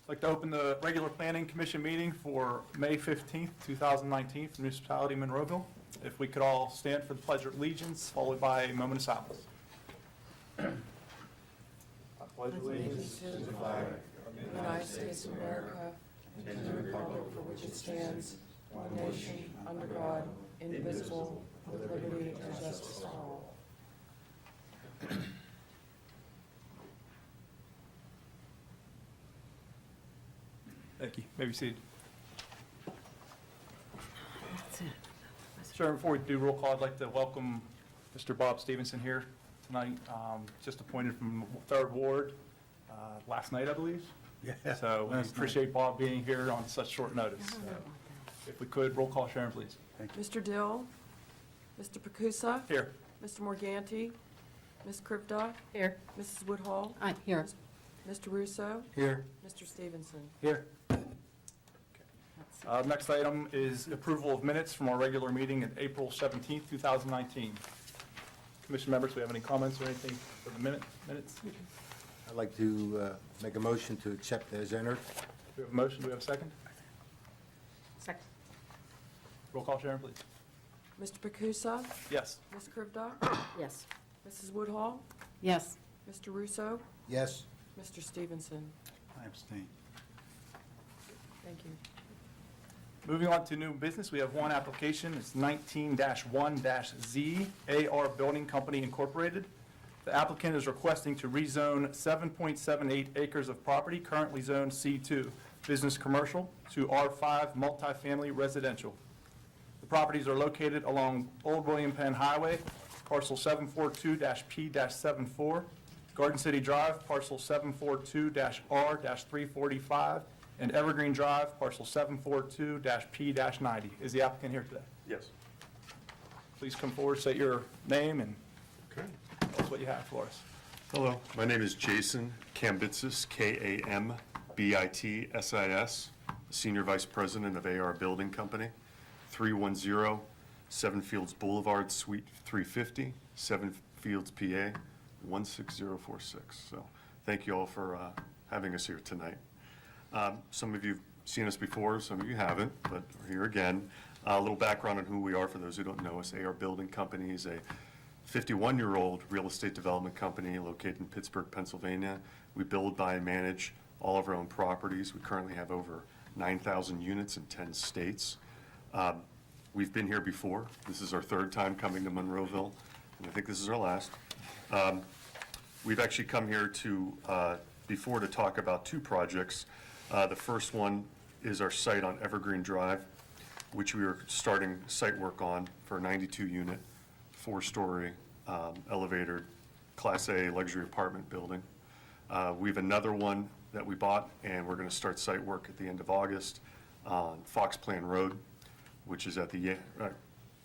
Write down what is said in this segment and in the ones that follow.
I'd like to open the regular Planning Commission meeting for May 15th, 2019 for the Municipality of Monroeville. If we could all stand for the Pledge of Allegiance, followed by a moment of silence. I pledge allegiance To the flag of the United States of America and to the republic for which it stands, one nation, under God, indivisible, with liberty and justice for all. Thank you. May be seated. Sure, before we do roll call, I'd like to welcome Mr. Bob Stevenson here tonight, just appointed from the 3rd Ward last night, I believe. Yeah. So we appreciate Bob being here on such short notice. So if we could, roll call, Sharon, please. Mr. Dill, Mr. Pacusa, Here. Mr. Morganti, Ms. Krivda, Here. Mrs. Woodhull, Aye, here. Mr. Russo, Here. Mr. Stevenson. Here. Next item is approval of minutes from our regular meeting at April 17th, 2019. Commission members, do we have any comments or anything for the minutes? Do I'd like to make a motion to accept as entered. we have a motion? Do we have a second? Second. Roll call, Sharon, please. Mr. Pacusa, Yes. Ms. Krivda, Yes. Mrs. Woodhull, Yes. Mr. Russo, Yes. Mr. Stevenson. I abstain. Thank you. Moving on to new business, we have one application. It's 19-1-Z, AR Building Company Incorporated. The applicant is requesting to rezone 7.78 acres of property currently zoned C2, business commercial, to R5 multifamily residential. The properties are located along Old William Penn Highway, parcel 742-P-74, Garden City Drive, parcel 742-R-345, and Evergreen Drive, parcel 742-P-90. Is the applicant here today? Yes. Please come forward, state your name, and Okay. tell us what you have for us. Hello, my name is Jason Kambitsis, Kambitsis, Senior Vice President of AR Building Company, 310 Seven Fields Boulevard, Suite 350, Seven Fields, PA, 16046. So thank you all for having us here tonight. Some of you have seen us before, some of you haven't, but we're here again. A little background on who we are for those who don't know us. AR Building Company is a 51-year-old real estate development company located in Pittsburgh, Pennsylvania. We build, buy, and manage all of our own properties. We currently have over 9,000 units in 10 states. We've been here before. This is our 3rd time coming to Monroeville, and I think this is our last. We've actually come here before to talk about 2 projects. The first one is our site on Evergreen Drive, which we are starting site work on for a 92-unit, 4-story elevated Class A luxury apartment building. We have another one that we bought, and we're going to start site work at the end of August on Fox Plan Road, which is at the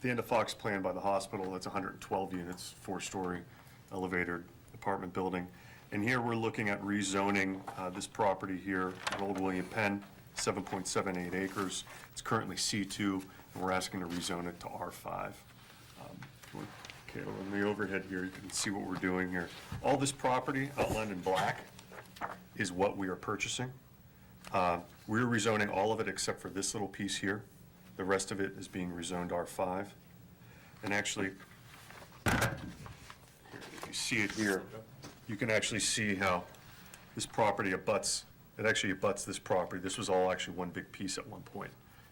end of Fox Plan by the hospital. That's 112 units, 4-story elevated apartment building. And here we're looking at rezoning this property here at Old William Penn, 7.78 acres. It's currently C2, and we're asking to rezone it to R5. Okay, on the overhead here, you can see what we're doing here. All this property outlined in black is what we are purchasing. We're rezoning all of it except for this little piece here. The rest of it is being rezoned R5. And actually, if you see it here, you can actually see how this property abuts this property. This was all actually one big piece at one point,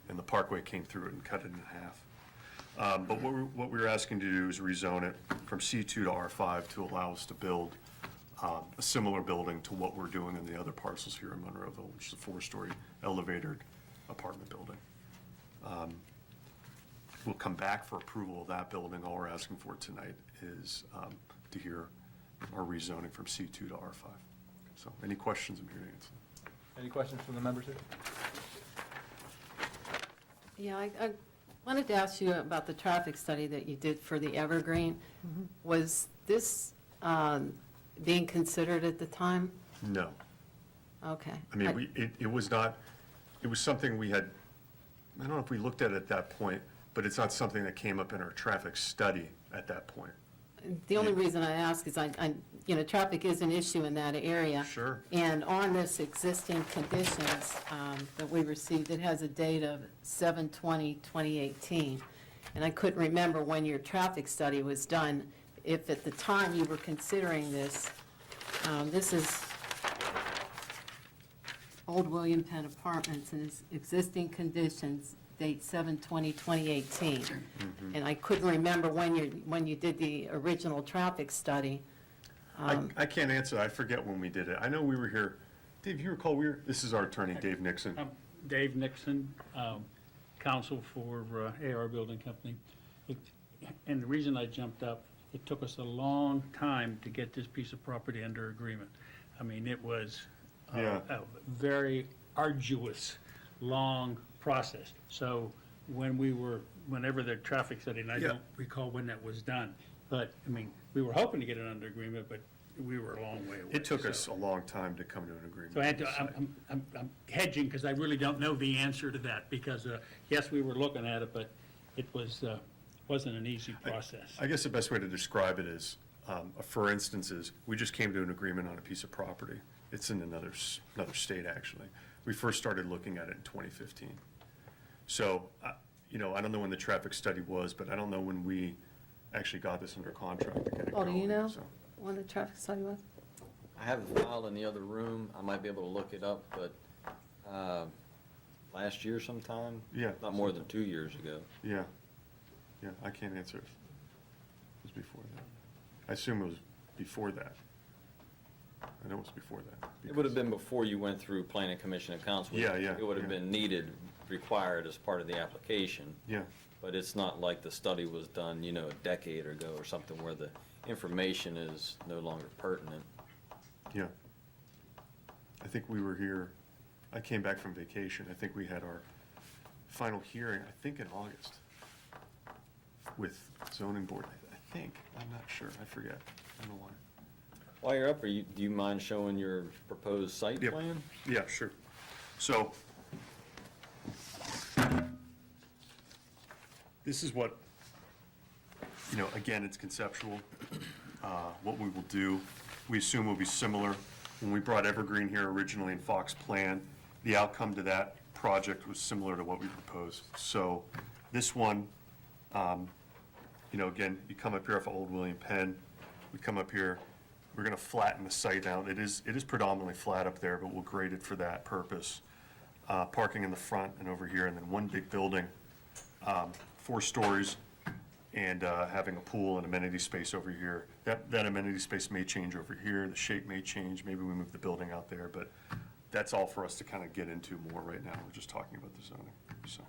and the parkway came through it and cut it in half. But what we're asking to do is rezone it from C2 to R5 to allow us to build a similar building to what we're doing in the other parcels here in Monroeville, which is a 4-story elevated apartment building. We'll come back for approval of that building. All we're asking for tonight is to hear our rezoning from C2 to R5. So any questions, I'm here to answer. Any questions from the members here? Yeah, I wanted to ask you about the traffic study that you did for the Evergreen. Was this being considered at the time? No. Okay. I mean, it was not, it was something we had, I don't know if we looked at it at that point, but it's not something that came up in our traffic study at that point. The only reason I ask is traffic is an issue in that area. Sure. And on this existing conditions that we received, it has a date of 7/20/2018. And I couldn't remember when your traffic study was done, if at the time you were considering this, this is Old William Penn Apartments, and its existing conditions, date 7/20/2018. And I couldn't remember when you did the original traffic study. I can't answer. I forget when we did it. I know we were here. Dave, you recall this is our attorney, Dave Nixon. Dave Nixon, counsel for AR Building Company. And the reason I jumped up, it took us a long time to get this piece of property under agreement. I mean, it was Yeah. a very arduous, long process. So whenever the traffic study, and I Yeah. don't recall when that was done, but, I mean, we were hoping to get it under agreement, but we were a long way away. It took so- us a long time to come to an agreement. So I had to, I'm hedging because I really don't know the answer to that because, yes, we were looking at it, but it wasn't an easy process. I guess the best way to describe it is, for instance, is we just came to an agreement on a piece of property. It's in another state, actually. We first started looking at it in 2015. So, I don't know when the traffic study was, but I don't know when we actually got this under contract to get it Oh, going. do you know so. when the traffic study was? I have the file in the other room. I might be able to look it up, but last year sometime? Yeah. Not more than 2 years ago. Yeah, I can't answer if it was before that. I assume it was before that. I know it was before that. It would have been before you went through planning commission and council. Yeah, It would have yeah. been needed, required as part of the application. Yeah, But it's not like the study was done, a decade ago or something where the information is no longer pertinent. yeah. I think we were here, I came back from vacation. I think we had our final hearing, I think in August, with zoning board, I think. I'm not sure, I forget. I don't know why. While you're up, do you mind showing your proposed site Yep. plan? Yeah, sure. So, this is what, again, it's conceptual. What we will do, we assume will be similar. When we brought Evergreen here originally in Fox Plan, the outcome to that project was similar to what we proposed. So, this one, again, you come up here off of Old William Penn, we come up here, we're gonna flatten the site out. It is predominantly flat up there, but we'll grade it for that purpose. Parking in the front and over here, and then one big building, 4 stories, and having a pool and amenity space over here. That amenity space may change over here, the shape may change, maybe we move the building out there, but that's all for us to kind of get into more right now. We're just talking about the zoning, so.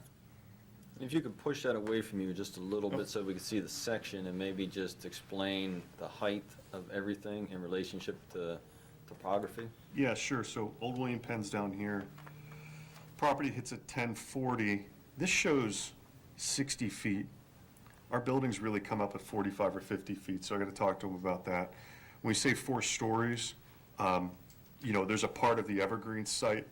If you could push that away from you just a little bit so we can see the section and maybe just explain the height of everything in relationship to topography? Yeah, sure. So Old William Penn's down here. Property hits at 1040. This shows 60 feet. Our buildings really come up at 45 or 50 feet, so I got to talk to them about that. When we say 4 stories, there's a part of the Evergreen site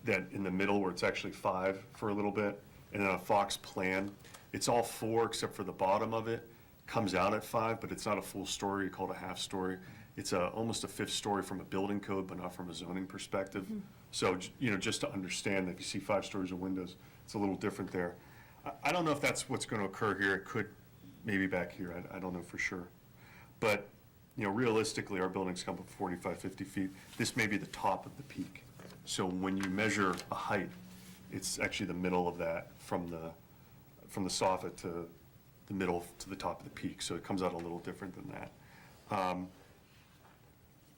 that in the middle where it's actually 5 for a little bit, and then a Fox Plan, it's all 4 except for the bottom of it comes out at 5, but it's not a full story. You call it a half story. It's almost a 5th story from a building code, but not from a zoning perspective. So, just to understand that if you see 5 stories of windows, it's a little different there. I don't know if that's what's going to occur here. It could, maybe back here. I don't know for sure. But, realistically, our buildings come up 45, 50 feet. This may be the top of the peak. So when you measure a height, it's actually the middle of that from the soffit to the middle to the top of the peak. So it comes out a little different than that.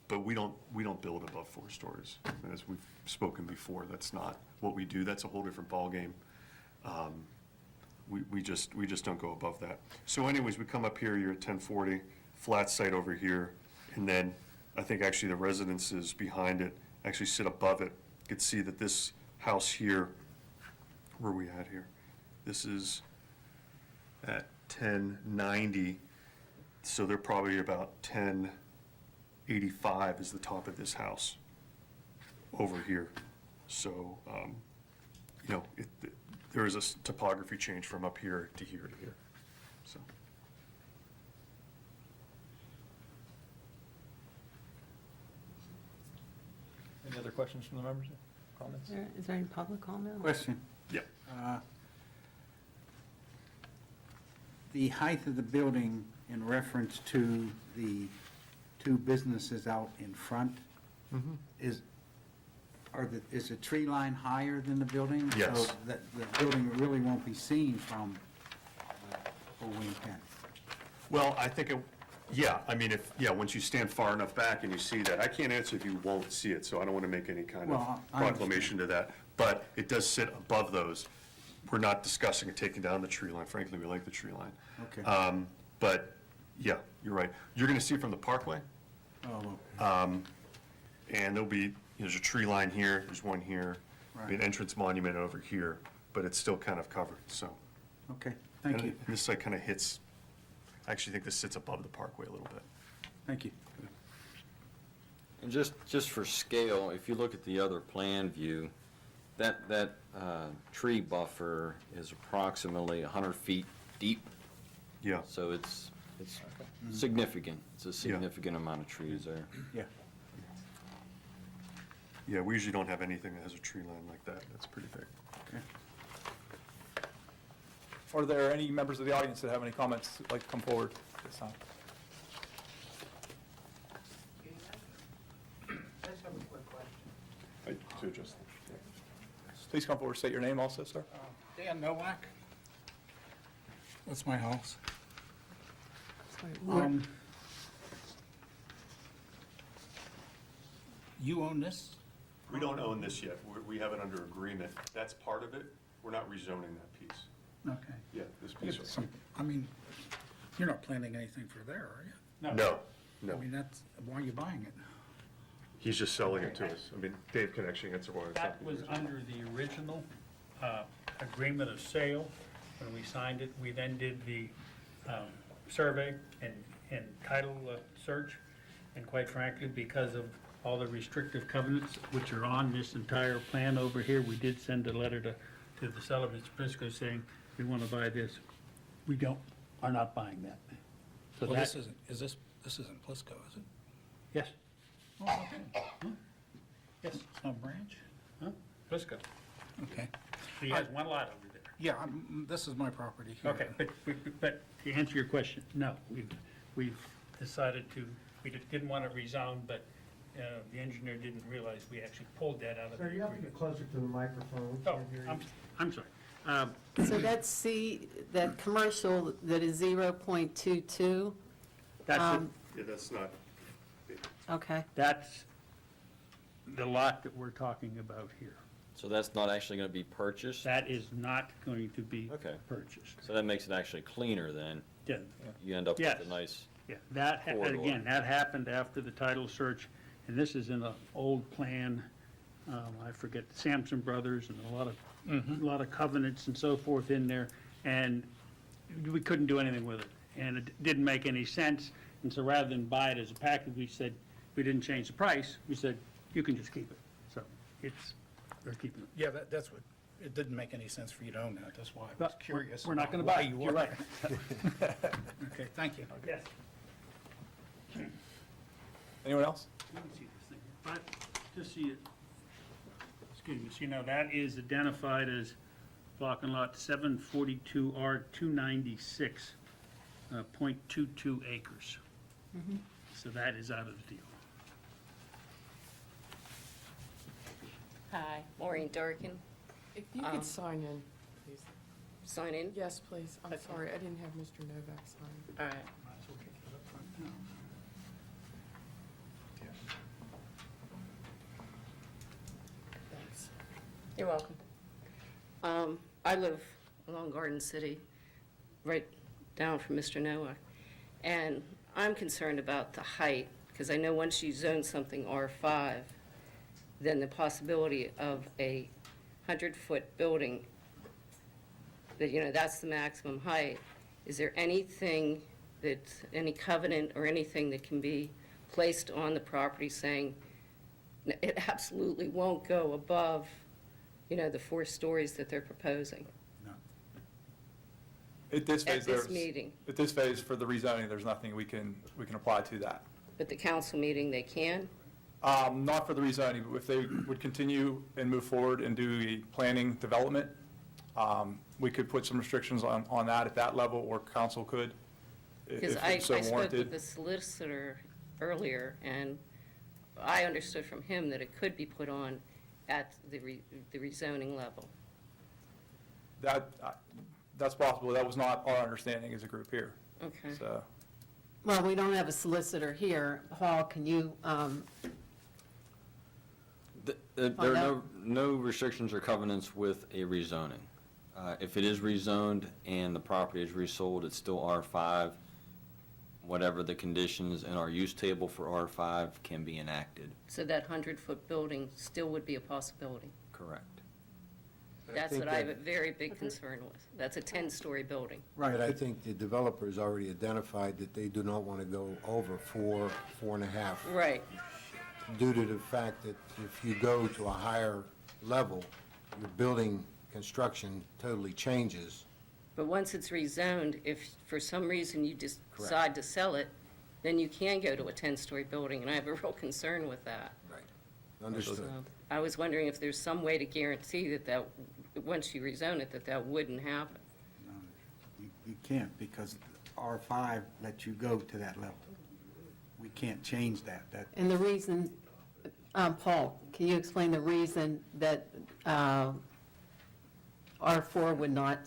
But we don't build above 4 stories. As we've spoken before, that's not what we do. That's a whole different ballgame. We just don't go above that. So anyways, we come up here, you're at 1040, flat site over here, and then I think actually the residences behind it actually sit above it. You can see that this house here, where are we at here? This is at 1090, so they're probably about 1085 is the top of this house over here. So, there is a topography change from up here to here to here, so. Any other questions from the members? Comments? Is there any public comment? Question. Yeah. The height of the building in reference to the two businesses out in front, is the tree line higher than the building? Yes. So that the building really won't be seen from Old Wing Pen? Well, I think, yeah, I mean, once you stand far enough back and you see that, I can't answer if you won't see it, so I don't want to make any kind of Well, I proclamation to that. But it does sit above those. We're not discussing taking down the tree line. Frankly, we like the tree line. Okay. But, yeah, you're right. You're going to see it from the parkway, Oh, and there's a tree line here, there's one here, there'll be an Right. entrance monument over here, but it's still kind of covered, so. okay, thank And you, this site kind of hits, I actually think this sits above the parkway a little bit. thank you. And just for scale, if you look at the other plan view, that tree buffer is approximately 100 feet deep, Yeah. so it's significant. It's a significant amount of trees there. Yeah. Yeah, we usually don't have anything that has a tree line like that. That's pretty big. Okay. Are there any members of the audience that have any comments that'd like to come forward at this time? To adjust. Please come forward, state your name also, sir. Dan Nowak. That's my house. Sorry, You own this? We don't own this yet. We have it under agreement. That's part of it. We're not rezoning that piece. Okay. Yeah, this piece. I mean, you're not planning anything for there, are you? No, I no. mean, why are you buying it? He's just selling it to us. I mean, Dave can actually answer why. it's That not- was under the original agreement of sale. When we signed it, we then did the survey and title search. And quite frankly, because of all the restrictive covenants which are on this entire plan over here, we did send a letter to the seller, Mr. Prisco, saying, we want to buy this. We are not buying that. So Well, that, this isn't Plisco, is it? yes, Oh, okay. yes, It's not Branch? huh? Prisco. Okay. He has one lot over there. Yeah, this is my property here. Okay, but to answer your question, no, we've decided didn't want to rezone, but the engineer didn't realize we actually pulled that out of the Sir, you have to get agreement. closer to the microphone. Oh, I'm sorry. So that's that commercial that is 0.22, That's, Yeah, that's not, okay. that's the lot that we're talking about here. So that's not actually going to be purchased? That is not going to be Okay. purchased. So that makes it actually cleaner then? Yeah, You end up with Yes. a nice, yeah, Corridor. again, that happened after the title search, and this is in an old plan, I forget, Sampson Brothers, and a lot of covenants and so forth in there, and we couldn't do anything with it, and it didn't make any sense, and so rather than buy it as a package, we said, we didn't change the price, we said, you can just keep it, so we're keeping it. Yeah, that's what, it didn't make any sense for you to own that, that's why I was But curious. we're not gonna why buy it, you you're were. right. Okay, thank you. Yes. Anyone else? You can see this thing, but just see it, excuse me, so you know, that is identified as block and lot 742R 296, 0.22 acres. So that is out of the deal. Hi, Maureen Durkin. If you could sign in, please. Sign in. Yes, please. I'm Okay. sorry, I didn't have Mr. Novak sign. All right. Might as well get that up front now. Thanks. You're welcome. I live along Garden City, right down from Mr. Nowak. And I'm concerned about the height, because I know once you zone something R5, then the possibility of a 100-foot building, that, you know, that's the maximum height. Is there anything any covenant or anything that can be placed on the property saying it absolutely won't go above, you know, the 4 stories that they're proposing At this phase, at this there's, meeting? at this phase for the rezoning, there's nothing we can apply to that. But the council meeting, they can? Not for the rezoning, but if they would continue and move forward and do the planning development, we could put some restrictions on that at that level, or council could, Because if I it's so spoke with warranted. the solicitor earlier, and I understood from him that it could be put on at the rezoning level. That's possible. That was not our understanding as a group here, Okay. so. Well, we don't have a solicitor here. Paul, can you, There are no restrictions or covenants with a rezoning. If it is rezoned and the property is resold, it's still R5. Whatever the conditions in our use table for R5 can be enacted. So that 100-foot building still would be a possibility. Correct. That's think what I have a that- very big concern with. That's a 10-story building. But I think the developer's already identified that they do not want to go over 4.5. Right. Due to the fact that if you go to a higher level, your building construction totally changes. But once it's rezoned, if for some reason you just Correct. decide to sell it, then you can go to a 10-story building, and I have a real concern with that. Right. Understood. So I was wondering if there's some way to guarantee that once you rezone it, that wouldn't happen. No, you can't, because R5 lets you go to that level. We can't change that. and the reason, Paul, can you explain the reason that R4 would not?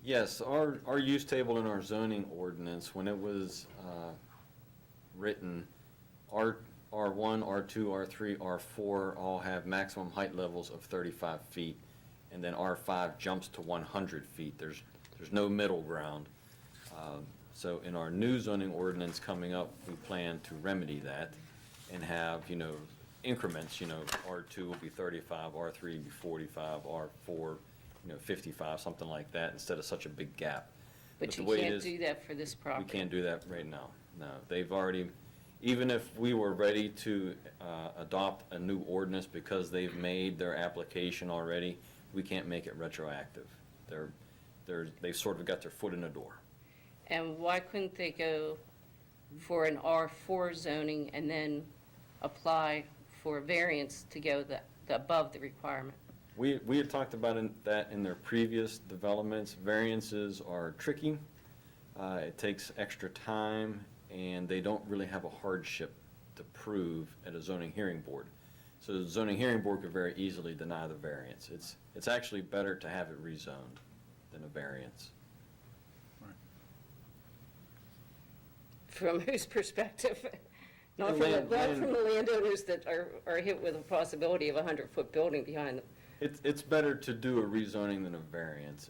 Yes, our use table in our zoning ordinance, when it was written, R1, R2, R3, R4 all have maximum height levels of 35 feet, and then R5 jumps to 100 feet. There's no middle ground. So in our new zoning ordinance coming up, we plan to remedy that and have, increments, R2 will be 35, R3 will be 45, R4, 55, something like that, instead of such a big gap. But the you way it can't is- do that for this We property. can't do that right now, no. They've already, even if we were ready to adopt a new ordinance because they've made their application already, we can't make it retroactive. They've sort of got their foot in the door. And why couldn't they go for an R4 zoning and then apply for a variance to go above the requirement? We had talked about that in their previous developments. Variances are tricky. It takes extra time, and they don't really have a hardship to prove at a zoning hearing board. So the zoning hearing board could very easily deny the variance. It's actually better to have it rezoned than a variance. From whose perspective? Not The from land- not from the landowners that are hit with a possibility of a 100-foot building behind them. It's better to do a rezoning than a variance,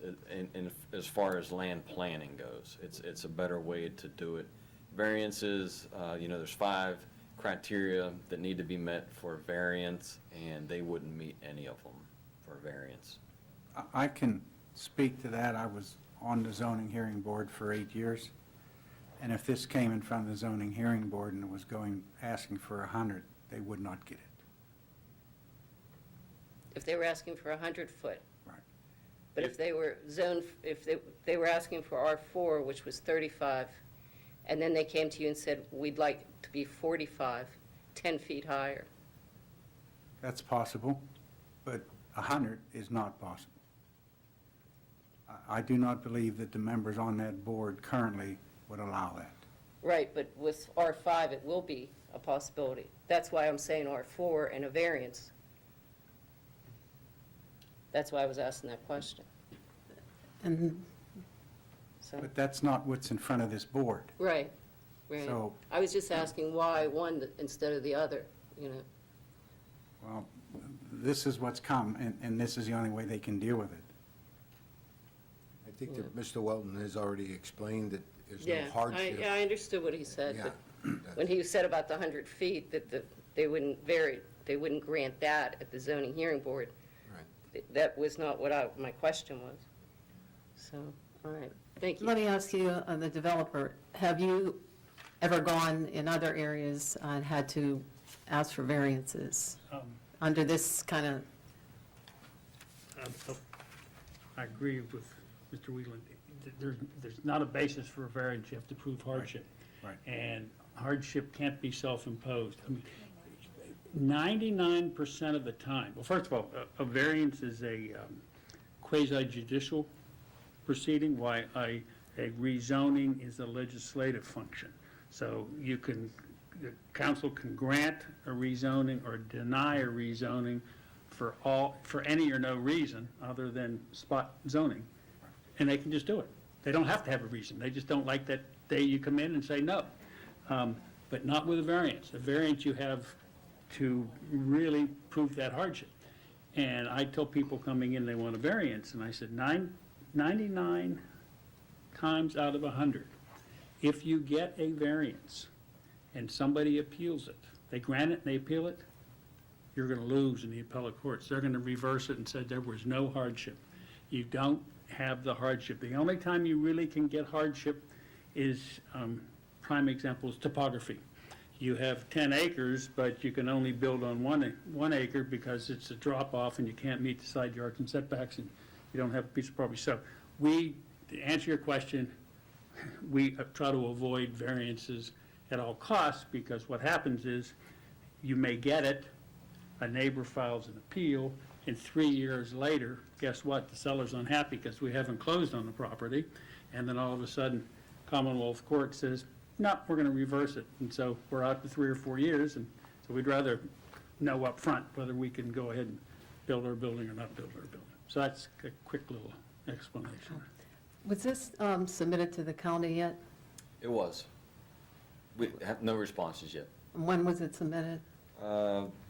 as far as land planning goes. It's a better way to do it. Variances, there's 5 criteria that need to be met for a variance, and they wouldn't meet any of them for a variance. I can speak to that. I was on the zoning hearing board for 8 years. And if this came in front of the zoning hearing board and it was asking for 100, they would not get it. If they were asking for a 100-foot. Right. But if they were zoned, if they were asking for R4, which was 35, and then they came to you and said, we'd like to be 45, 10 feet higher. That's possible, but 100 is not possible. I do not believe that the members on that board currently would allow that. Right, but with R5, it will be a possibility. That's why I'm saying R4 and a variance. That's why I was asking that question. And So, But that's not what's in front of this board. right, right. So- I was just asking why one instead of the other, Well, this is what's come, and this is the only way they can deal with it. I think that Mr. Welton has already explained that there's Yeah, no hardship. I understood what he said, Yeah, but when he said about the 100 feet, that they wouldn't grant that at the zoning hearing board. Right. That was not what my question was. So, all right, thank you. let me ask you, the developer, have you ever gone in other areas and had to ask for variances under this kind of, I agree with Mr. Wheeland. There's not a basis for a variance. You have to prove hardship. Right. And hardship can't be self-imposed. I mean, 99% of the time, well, first of all, a variance is a quasi judicial proceeding, why a rezoning is a legislative function. So you can, the council can grant a rezoning or deny a rezoning for any or no reason other than spot zoning, and they can just do it. They don't have to have a reason, they just don't like that day you come in and say no. But not with a variance. A variance, you have to really prove that hardship. And I tell people coming in they want a variance, and I said 99 times out of 100, if you get a variance and somebody appeals it, they grant it and they appeal it, you're going to lose in the appellate courts. They're going to reverse it and say there was no hardship. You don't have the hardship. The only time you really can get hardship is, prime example is topography. You have 10 acres, but you can only build on one acre because it's a drop-off and you can't meet the side yards and setbacks and you don't have a piece of property. So to answer your question, we try to avoid variances at all costs, because what happens is you may get it, a neighbor files an appeal, and 3 years later, guess what? The seller's unhappy because we haven't closed on the property, and then all of a sudden, Commonwealth Court says, no, we're going to reverse it. And so we're out to 3 or 4 years, and so we'd rather know up front whether we can go ahead and build our building or not build our building. So that's a quick little explanation. Was this submitted to the county yet? It was. We have no responses yet. When was it submitted?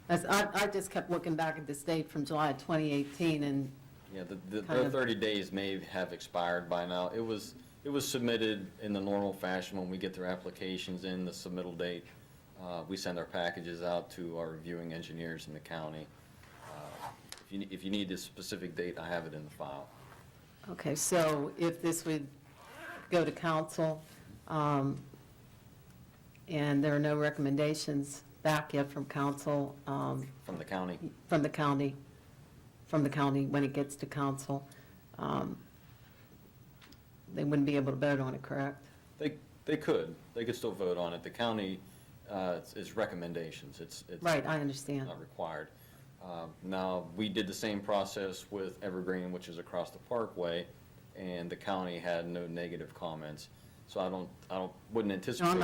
As I just kept looking back at this date from July 2018, and Yeah, the kind of- 30 days may have expired by now. It was submitted in the normal fashion when we get their applications in, the submittal date. We send our packages out to our reviewing engineers in the county. If you need this specific date, I have it in the file. okay, so if this would go to council, and there are no recommendations back yet from council, From the county? from the county, when it gets to council, they wouldn't be able to vote on it, correct? They could still vote on it. The county, it's recommendations. It's Right, I understand. not required. Now, we did the same process with Evergreen, which is across the parkway, and the county had no negative comments. So wouldn't No, anticipate. I'm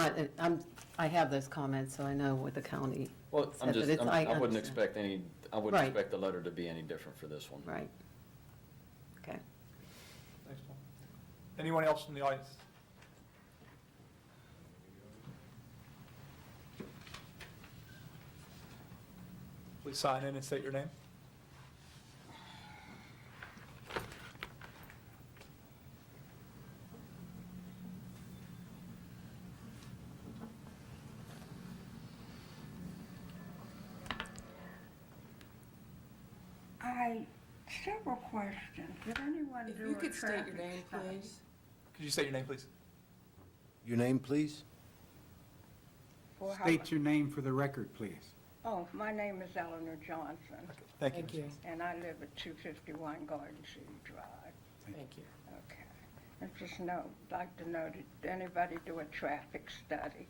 not, I have those comments, so I know what the county Well, said, but it's, I wouldn't understand. expect I wouldn't Right. expect the letter to be any different for this one. Right. Okay. Thanks, Paul. Anyone else from the audience? Please sign in and state your name. Several questions. Did anyone If do you a could state your traffic name, study? please. Could you state your name, please? Your name, please? For how- State your name for the record, please. Oh, my name is Eleanor Johnson, Thank you. Thank you, and I live at 251 Garden City Drive. thank you. Okay. I just like to know, did anybody do a traffic study?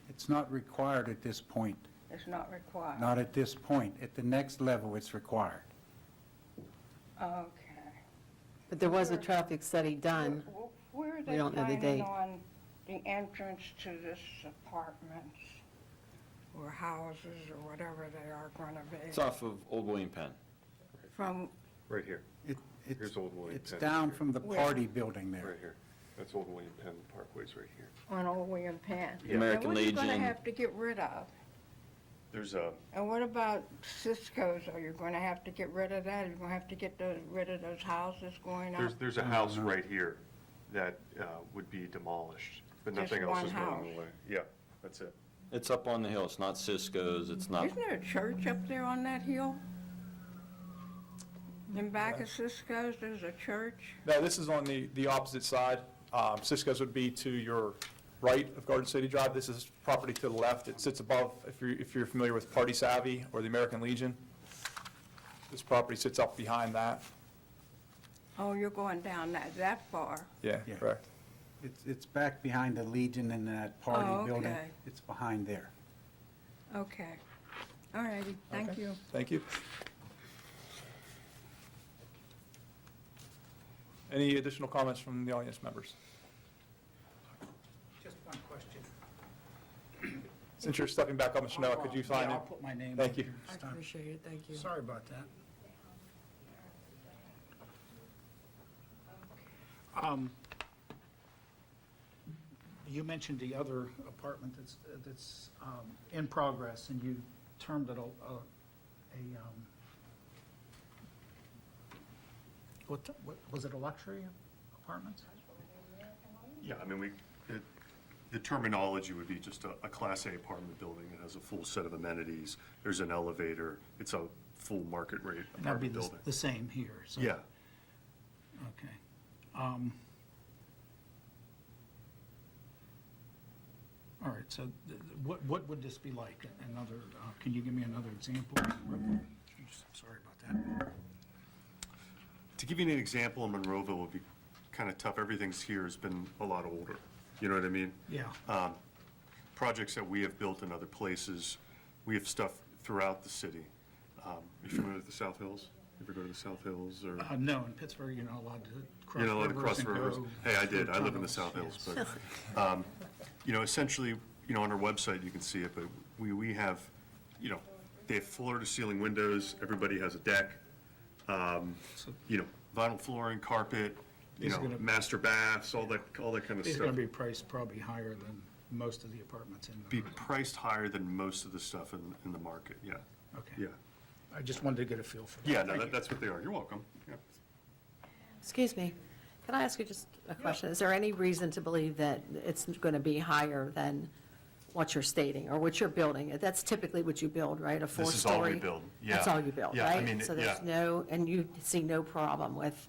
It's not required at this point. It's not required. Not at this point. At the next level, it's required. Okay. But there was a traffic study done. Where are We they don't know the planning date. on the entrance to this apartments or houses or whatever they are going to be? It's off of Old William Penn. From, Right here, Here's Old William It's Penn. down from the Where? party building there. right here. That's Old William Penn, Parkway's right here. on Old William Penn? The American And what are you going Legion. to have to get rid of? There's a, And what about Cisco's? Are you going to have to get rid of that? Are you going to have to get rid of those houses going up? there's a house right here that would be demolished, but Just nothing else one is going house? away. Yeah, that's it. It's up on the hill. It's not Cisco's. It's not. Isn't there a church up there on that hill? In back of Cisco's, there's a church? No, this is on the opposite side. Cisco's would be to your right of Garden City Drive. This is property to the left. It sits above, if you're familiar with Party Savvy or the American Legion. This property sits up behind that. Oh, you're going down that far? Yeah, Yeah. correct. It's back behind the Legion and that Oh, party building. okay. It's behind there. Okay. All righty, thank Okay. you. Thank you. Any additional comments from the audience members? Just one question. Since you're stepping back up, Mr. Noah, could you sign in? Yeah, I'll put my name. Thank you. in I this time. appreciate it, thank you. Sorry about that. You mentioned the other apartment that's in progress, and you termed it what was it, a luxury apartment? Yeah, I mean, the terminology would be just a Class A apartment building. It has a full set of amenities. There's an elevator. It's a full market rate And that'd be apartment building. the same here, so. Yeah, Okay. All right, so what would this be like? Another, can you give me another example? Sorry about that. to give you an example, in Monroeville would be kind of tough. Everything's here has been a lot older. You know what I mean? Yeah. Projects that we have built in other places, we have stuff throughout the city. You familiar with the South Hills? You ever go to the South Hills or? No, in Pittsburgh, you're not allowed to cross You're not allowed to rivers cross and rivers. go Hey, I did. through I live in the tunnels. South Hills, Yes. but, essentially, on our website, you can see it, but we have, they have floor-to-ceiling windows, everybody has a deck, vinyl flooring, carpet, These are gonna- master baths, all that kind of These are going stuff. to be priced probably higher than most of the apartments in Be the. priced higher than most of the stuff in the market, yeah. Okay. Yeah. I just wanted to get a feel for that. Yeah, no, Thank you. that's what they are. You're welcome. Yeah. Excuse me, can I ask you just a question? Is there any reason to believe that it's going to be higher than what you're stating, or what you're building? That's typically what you build, right? A This is all we four-story? build, yeah. That's all you build, Yeah, I right? mean, So there's yeah. no, and you see no problem with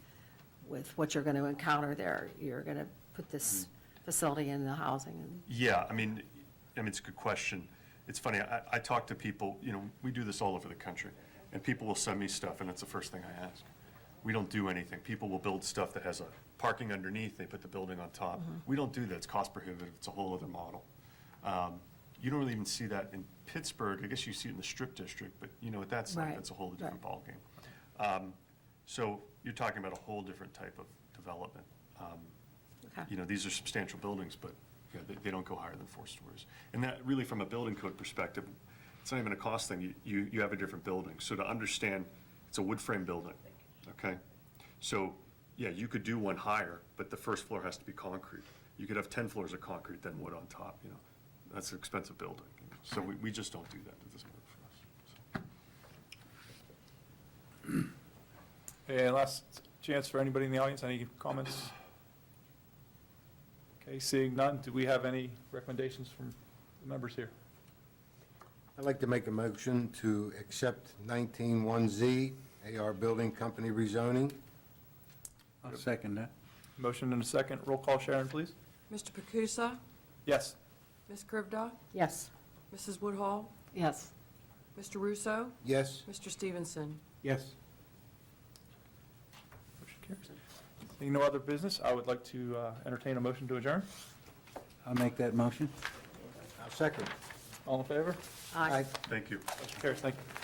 what you're going to encounter there? You're going to put this facility in the housing and... Yeah, I mean, it's a good question. It's funny, I talk to people, we do this all over the country, and people will send me stuff, and that's the first thing I ask. We don't do anything. People will build stuff that has a parking underneath, they put the building on top. We don't do that, it's cost prohibitive, it's a whole other model. You don't really even see that in Pittsburgh. I guess you see it in the Strip District, but at that's like, Right, that's a whole different right. ballgame. So you're talking about a whole different type of development. Okay. These are substantial buildings, but they don't go higher than 4 stories. And that really, from a building code perspective, it's not even a cost thing. You have a different building. So to understand, it's a wood frame building, okay? So, yeah, you could do one higher, but the first floor has to be concrete. You could have 10 floors of concrete, then wood on top, That's an expensive building. So we just don't do that. It doesn't work for us. So. Okay, last chance for anybody in the audience, any comments? Okay, seeing none, do we have any recommendations from the members here? I'd like to make a motion to accept 191Z, AR Building Company rezoning. I'll second that. Motion and a second, roll call, Sharon, please. Mr. Pacusa? Yes. Ms. Krivda? Yes. Mrs. Woodhull? Yes. Mr. Russo? Yes? Mr. Stevenson? Yes. Motion carries. Seeing no other business, I would like to entertain a motion to adjourn. I'll make that motion. I'll second. All in favor? Aye. Thank you. Motion carries, thank you.